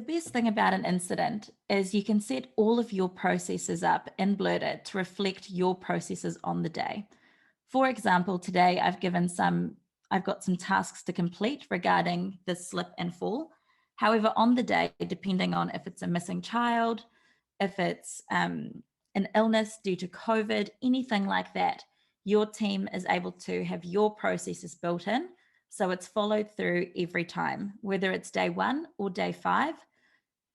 best thing about an incident is you can set all of your processes up in Blerter to reflect your processes on the day. For example, today I've got some tasks to complete regarding the slip and fall. However, on the day, depending on if it's a missing child, if it's an illness due to COVID, anything like that, your team is able to have your processes built in. So it's followed through every time, whether it's day 1 or day 5,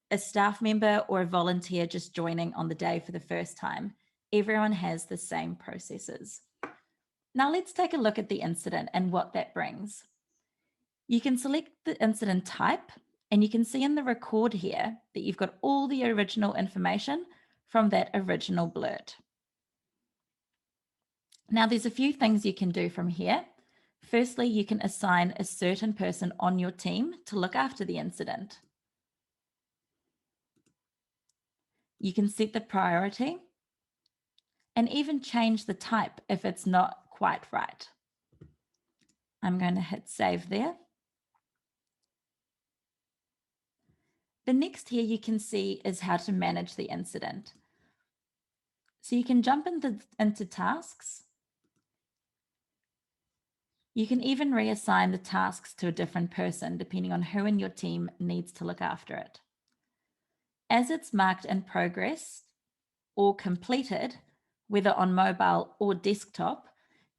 a staff member or a volunteer just joining on the day for the first time. Everyone has the same processes. Now let's take a look at the incident and what that brings. You can select the incident type, and you can see in the record here that you've got all the original information from that original blurt. Now there's a few things you can do from here. Firstly, you can assign a certain person on your team to look after the incident. You can set the priority and even change the type if it's not quite right. I'm going to hit save there. The next here you can see is how to manage the incident. So you can jump into tasks. You can even reassign the tasks to a different person depending on who in your team needs to look after it. As it's marked in progress or completed, whether on mobile or desktop,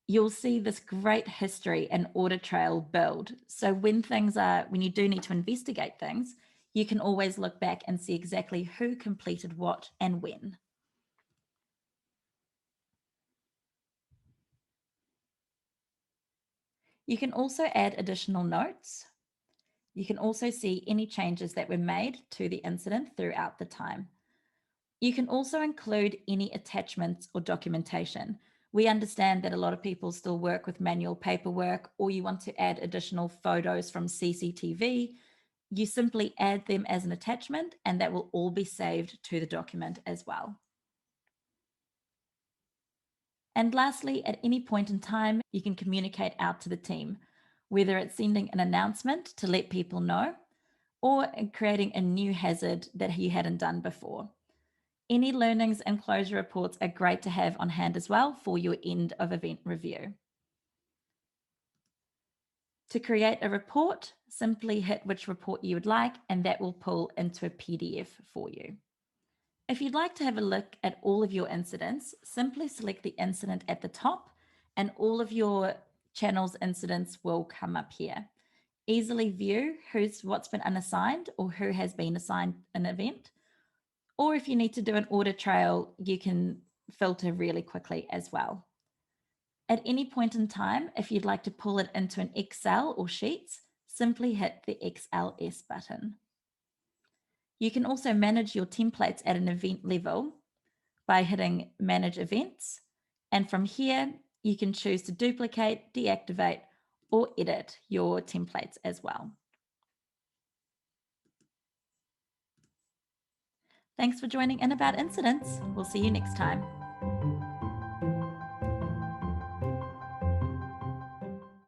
you'll see this great history and audit trail build. So when you do need to investigate things, you can always look back and see exactly who completed what and when. You can also add additional notes. You can also see any changes that were made to the incident throughout the time. You can also include any attachments or documentation. We understand that a lot of people still work with manual paperwork, or you want to add additional photos from CCTV. You simply add them as an attachment, and that will all be saved to the document as well. And lastly, at any point in time, you can communicate out to the team, whether it's sending an announcement to let people know or creating a new hazard that you hadn't done before. Any learnings and closure reports are great to have on hand as well for your end of event review. To create a report, simply hit which report you would like, and that will pull into a PDF for you. If you'd like to have a look at all of your incidents, simply select the incident at the top and all of your channel's incidents will come up here. Easily view what's been unassigned or who has been assigned an event. Or if you need to do an audit trail, you can filter really quickly as well. At any point in time, if you'd like to pull it into an Excel or Sheets, simply hit the XLS button. You can also manage your templates at an event level by hitting Manage Events. And from here, you can choose to duplicate, deactivate, or edit your templates as well. Thanks for joining in about incidents. We'll see you next time.